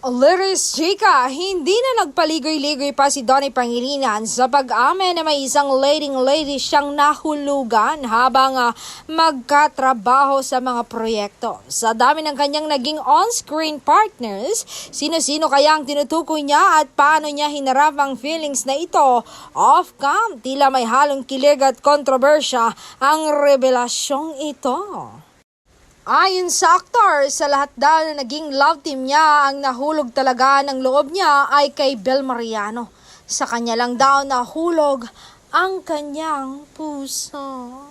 Liris Chika, hindi na nagpaligoy-ligoy pa si Donnie Pangilinan sa pag-amin na may isang lady siyang nahulugan habang magkatrabaho sa mga proyekto. Sa dami ng kanyang naging on-screen partners, sino-sino kaya ang tinutukoy niya at paano niya hinarap ang feelings na ito? Off-cam, tila may halong kilig at kontrobersya ang revelasyong ito. Ayon sa aktor, sa lahat daw na naging love team niya, ang nahulog talaga ng loob niya ay kay Bel Mariano. Sa kanya lang daw nahulog ang kanyang puso.